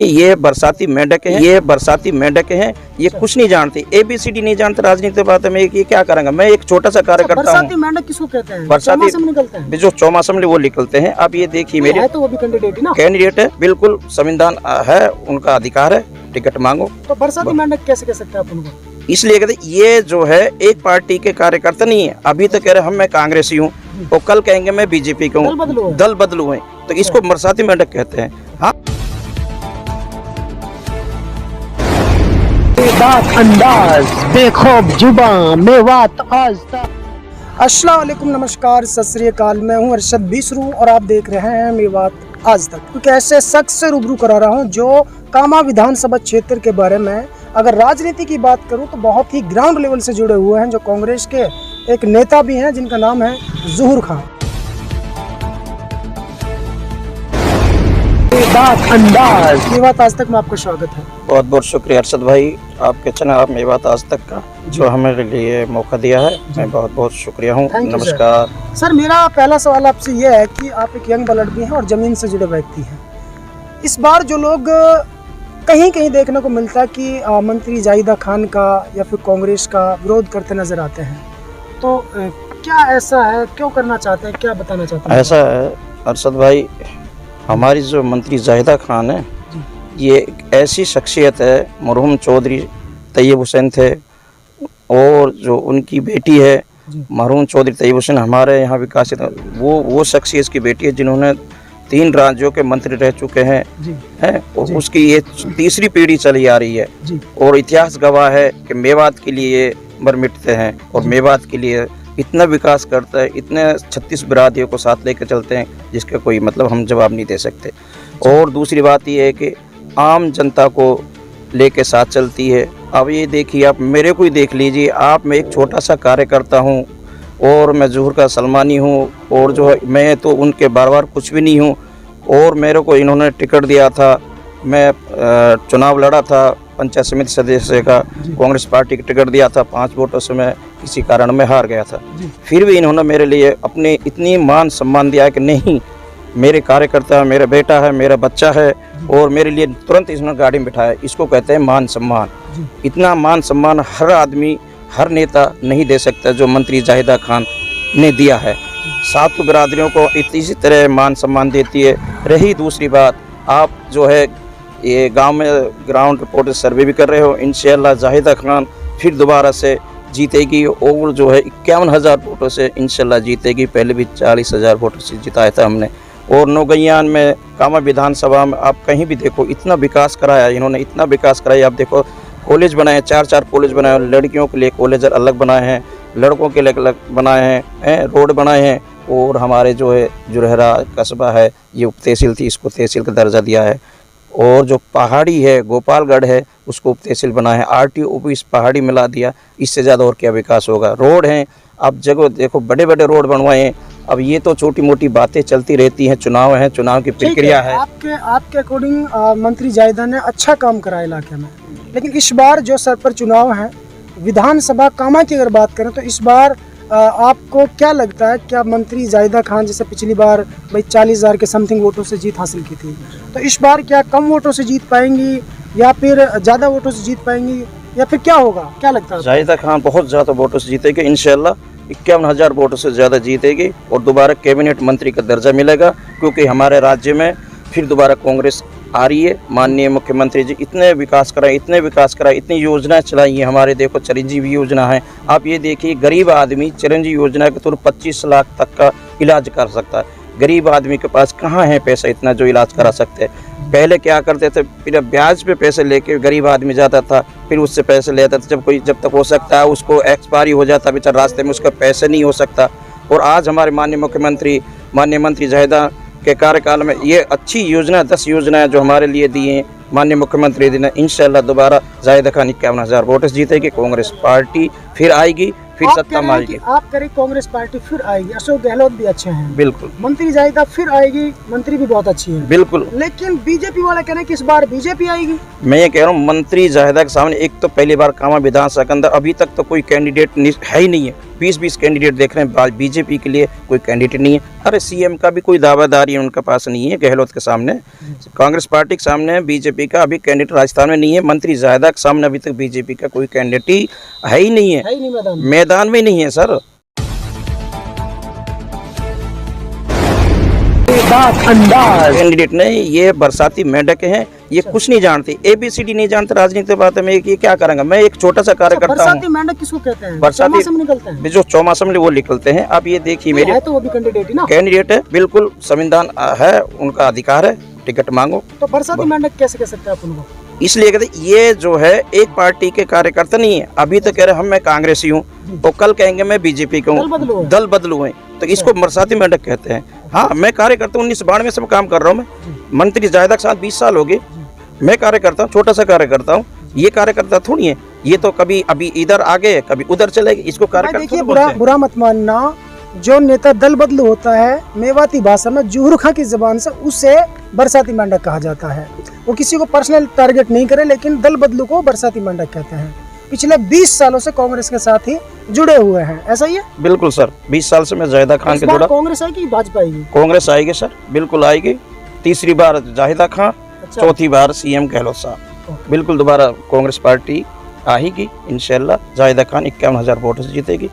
ये बरसाती मेंढक हैं, ये कुछ नहीं जानते, ABCD नहीं जानते राजनीति बात में। ये क्या करेंगे? मैं एक छोटा सा कार्यकर्ता हूँ। बरसाती मेंढक किसको कहते हैं? बरसाती निकलते हैं जो चौमासम में वो निकलते हैं। अब ये देखिए मेरे तो वो भी कैंडिडेट ही ना, कैंडिडेट है, बिल्कुल संविधान है, उनका अधिकार है, टिकट मांगो। तो बरसाती मेंढक कैसे कह सकते हैं आप उनको? इसलिए कहते ये जो है एक पार्टी के कार्यकर्ता नहीं है। अभी तो कह रहे हम मैं कांग्रेसी हूँ, और कल कहेंगे मैं BJP का हूँ, दल बदलू है, तो इसको बरसाती मेंढक कहते हैं। हाँ, अंदाज बेखौफ जुबान मेवात आज तक। अस्सलाम वालेकुम, नमस्कार, सत श्री अकाल। मैं हूं अरशद बिसरू और आप देख रहे हैं मेवात आज तक। क्योंकि ऐसे शख्स से रूबरू करा रहा हूं जो कामा विधानसभा क्षेत्र के बारे में अगर राजनीति की बात करूं तो बहुत ही ग्राउंड लेवल से जुड़े हुए हैं, जो कांग्रेस के एक नेता भी हैं जिनका नाम है ज़हूर खान। अंदाज मेवात आज तक में आपका स्वागत है। बहुत बहुत शुक्रिया अरशद भाई, आपके चैनल आप मेवात आज तक का जो हमारे लिए मौका दिया है, मैं बहुत बहुत शुक्रिया हूँ। नमस्कार सर, मेरा पहला सवाल आपसे यह है कि आप एक यंग ब्लड भी हैं और ज़मीन से जुड़े व्यक्ति हैं। इस बार जो लोग कहीं कहीं देखने को मिलता है कि मंत्री जाहिदा खान का या फिर कांग्रेस का विरोध करते नजर आते हैं, तो क्या ऐसा है, क्यों करना चाहते हैं, क्या बताना चाहते हैं? ऐसा है अरशद भाई, हमारी जो मंत्री जाहिदा खान है ये एक ऐसी शख्सियत है, मरहूम चौधरी तैयब हुसैन थे, और जो उनकी बेटी है मरहूम चौधरी तैयब हुसैन हमारे यहाँ विकासित, वो शख्सियत की बेटी है जिन्होंने 3 राज्यों के मंत्री रह चुके हैं और उसकी ये तीसरी पीढ़ी चली आ रही है। और इतिहास गवाह है कि मेवात के लिए मर मिटते हैं और मेवात के लिए इतना विकास करता है, इतने 36 बिरादरियों को साथ लेकर चलते हैं जिसका कोई मतलब हम जवाब नहीं दे सकते। और दूसरी बात ये है कि आम जनता को लेके साथ चलती है। अब ये देखिए, आप मेरे को ही देख लीजिए, आप मैं एक छोटा सा कार्यकर्ता हूँ और मैं ज़हूर का सलमानी हूँ, और जो है मैं तो उनके बार कुछ भी नहीं हूँ, और मेरे को इन्होंने टिकट दिया था, मैं चुनाव लड़ा था पंचायत समिति सदस्य का, कांग्रेस पार्टी का टिकट दिया था, 5 वोटों से मैं किसी कारण में हार गया था। फिर भी इन्होंने मेरे लिए अपने इतनी मान सम्मान दिया कि नहीं, मेरे कार्यकर्ता, मेरा बेटा है, मेरा बच्चा है, और मेरे लिए तुरंत इन्होंने गाड़ी में बिठाया। इसको कहते हैं मान सम्मान। इतना मान सम्मान हर आदमी, हर नेता नहीं दे सकता जो मंत्री जाहिदा खान ने दिया है। 7 बिरादरियों को इसी तरह मान सम्मान देती है। रही दूसरी बात, आप जो है ये गांव में ग्राउंड रिपोर्ट सर्वे भी कर रहे हो, इंशाअल्लाह जाहिदा खान फिर दोबारा से जीतेगी, और जो है 51,000 वोटों से इंशाअल्लाह जीतेगी। पहले भी 40,000 वोटों से जिताया था हमने। और नौगैयान में, कामा विधानसभा में आप कहीं भी देखो, इतना विकास कराया इन्होंने, इतना विकास कराया। आप देखो कॉलेज बनाए, 4 कॉलेज बनाए, लड़कियों के लिए कॉलेज अलग बनाए हैं, लड़कों के लिए अलग बनाए हैं, रोड बनाए हैं। और हमारे जो है जुरहरा कस्बा है, ये उप तहसील थी, इसको तहसील का दर्जा दिया है। और जो पहाड़ी है, गोपालगढ़ है, उसको उप तहसील बनाया है, RTO भी इस पहाड़ी मिला दिया। इससे ज़्यादा और क्या विकास होगा? रोड हैं, अब जगह देखो बड़े बड़े रोड बनवाए हैं। अब ये तो छोटी मोटी बातें चलती रहती हैं, चुनाव है, चुनाव की प्रक्रिया है। आपके अकॉर्डिंग मंत्री जाहिदा ने अच्छा काम करा इलाके में, लेकिन इस बार जो सर पर चुनाव है विधानसभा कामा की अगर बात करें तो इस बार आपको क्या लगता है, क्या मंत्री जाहिदा खान जैसे पिछली बार भाई 40,000 के समथिंग वोटों से जीत हासिल की थी, तो इस बार क्या कम वोटों से जीत पाएंगी या फिर ज़्यादा वोटों से जीत पाएंगी, या फिर क्या होगा, क्या लगता है? जाहिदा खान बहुत ज़्यादा वोटों से जीतेगी इंशाअल्लाह, 51,000 वोटों से ज़्यादा जीतेगी, और दोबारा कैबिनेट मंत्री का दर्जा मिलेगा। क्योंकि हमारे राज्य में फिर दोबारा कांग्रेस आ रही है। माननीय मुख्यमंत्री जी इतने विकास कराए, इतनी योजनाएं चलाई हैं हमारे। देखो चिरंजीवी योजना है, आप ये देखिए, गरीब आदमी चिरंजीवी योजना के थ्रू 25 लाख तक का इलाज कर सकता है। गरीब आदमी के पास कहाँ है पैसा इतना जो इलाज करा सकते हैं? पहले क्या करते थे, फिर ब्याज पे पैसे लेके गरीब आदमी जाता था, फिर उससे पैसे लेता था, जब तक हो सकता है उसको एक्सपायरी हो जाता, बेचारा रास्ते में उसका पैसे नहीं हो सकता। और आज हमारे माननीय मंत्री जाहिदा के कार्यकाल में ये अच्छी योजना, 10 योजनाएं जो हमारे लिए दी हैं माननीय मुख्यमंत्री जी ने, इंशाअल्लाह दोबारा जाहिदा खान 51,000 वोट जीतेगी, कांग्रेस पार्टी फिर आएगी, फिर सत्ता में आएगी। आप करें कांग्रेस पार्टी फिर आएगी, अशोक गहलोत भी अच्छे हैं, बिल्कुल, मंत्री जाहिदा फिर आएगी, मंत्री भी बहुत अच्छी है, बिल्कुल। लेकिन बीजेपी वाले कह रहे हैं कि इस बार बीजेपी आएगी। मैं ये कह रहा हूँ, मंत्री जाहिदा के सामने एक तो पहली बार कामा विधानसभा के अंदर अभी तक तो कोई कैंडिडेट है ही नहीं है। 20-20 कैंडिडेट देख रहे हैं, बीजेपी के लिए कोई कैंडिडेट नहीं है। अरे सीएम का भी कोई दावेदारी उनके पास नहीं है, गहलोत के सामने, कांग्रेस पार्टी के सामने बीजेपी का अभी कैंडिडेट राजस्थान में नहीं है। मंत्री जायदा के सामने अभी तक बीजेपी का कोई कैंडिडेट ही है ही नहीं है, मैदान में नहीं है सर। कैंडिडेट नहीं, ये बरसाती मेंढक हैं, ये कुछ नहीं जानते, ABCD नहीं जानते राजनीति बात में, ये क्या करेंगे। मैं एक छोटा सा कार्यकर्ता हूँ। बरसाती मेंढक किसको कहते हैं? बरसाती निकलते हैं जो चौमासम में वो निकलते हैं। अब ये देखिए मेरे तो वो भी कैंडिडेट ही ना, कैंडिडेट है, बिल्कुल संविधान है, उनका अधिकार है, टिकट मांगो। तो बरसाती मेंढक कैसे कह सकते हैं आप उनको? इसलिए कहते ये जो है एक पार्टी के कार्यकर्ता नहीं है। अभी तो कह रहे हम मैं कांग्रेसी हूँ, तो कल कहेंगे मैं बीजेपी का हूँ, दल बदलू है, तो इसको बरसाती मेंढक कहते हैं। हाँ, मैं कार्यकर्ता 1992 से काम कर रहा हूँ। मैं मंत्री जायदा के साथ 20 साल हो गए, मैं कार्यकर्ता हूँ, छोटा सा कार्यकर्ता हूँ। ये कार्यकर्ता थोड़ी है, ये तो कभी अभी इधर आ गए कभी उधर चले गए, इसको कार्यकर्ता। बुरा मत मानना, जो नेता दल बदलू होता है मेवाती भाषा में जुहरुखा की जुबान से उसे बरसाती मेंढक कहा जाता है। वो किसी को पर्सनल टारगेट नहीं करे, लेकिन दल बदलू को बरसाती मेंढक कहते हैं। पिछले 20 सालों से कांग्रेस के साथ ही जुड़े हुए हैं, ऐसा ही है? बिल्कुल सर, 20 साल से मैं जाहिदा खान के जुड़ा। कांग्रेस आएगी कि भाजपा आएगी? कांग्रेस आएगी सर, बिल्कुल आएगी। तीसरी बार जाहिदा खान, चौथी बार CM गहलोत साहब, बिल्कुल दोबारा कांग्रेस पार्टी आएगी इंशाल्लाह। जाहिदा खान 51,000 वोट से जीतेगी,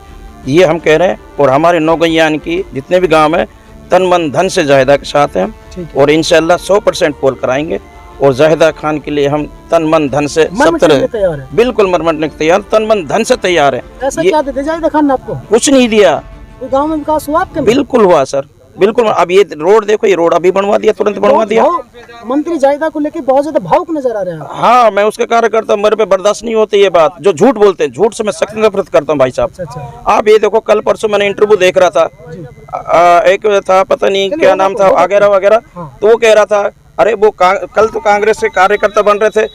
ये हम कह रहे हैं। और हमारे नौगैयान की जितने भी गांव हैं, तन मन धन से जाहिदा के साथ हैं हम, और इंशाल्लाह 100% पोल कराएंगे। और जाहिदा खान के लिए हम तन मन धन से सब तरह बिल्कुल मरमटने के तैयार, तन मन धन से तैयार है। ऐसा क्या देते जाहिदा खान ने आपको? कुछ नहीं दिया। तो गांव में विकास हुआ आपके? बिल्कुल हुआ सर, बिल्कुल। अब ये रोड देखो, ये रोड अभी बनवा दिया, तुरंत बनवा दिया। मंत्री जायदा को लेके बहुत ज्यादा भावुक नजर आ रहे हैं। हाँ, मैं उसका कार्यकर्ता, मेरे पे बर्दाश्त नहीं होती ये बात, जो झूठ बोलते हैं। झूठ से मैं सख्त नफरत करता हूँ भाई साहब। आप ये देखो, कल परसों मैंने इंटरव्यू देख रहा था, एक था पता नहीं क्या नाम था, वगैरह वगैरह, तो वो कह रहा था अरे वो कल तो कांग्रेस के कार्यकर्ता बन रहे थे,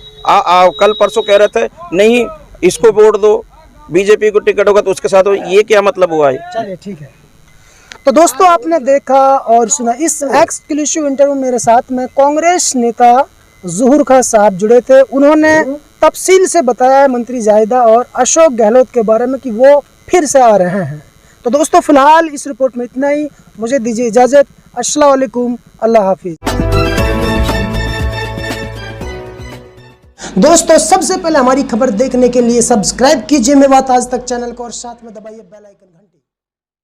कल परसों कह रहे थे नहीं इसको वोट दो, बीजेपी को टिकट होगा तो उसके साथ हो। ये क्या मतलब हुआ है? चलिए ठीक है। तो दोस्तों, आपने देखा और सुना, इस एक्सक्लूसिव इंटरव्यू मेरे साथ में कांग्रेस नेता ज़ुहूर खान साहब जुड़े थे। उन्होंने तफसील से बताया मंत्री जायदा और अशोक गहलोत के बारे में कि वो फिर से आ रहे हैं। तो दोस्तों, फिलहाल इस रिपोर्ट में इतना ही। मुझे दीजिए इजाज़त। अस्सलाम वालेकुम, अल्लाह हाफिज़। दोस्तों, सबसे पहले हमारी खबर देखने के लिए सब्सक्राइब कीजिए मेवात आज तक चैनल को और साथ में दबाइए बेल आइकन घंटी।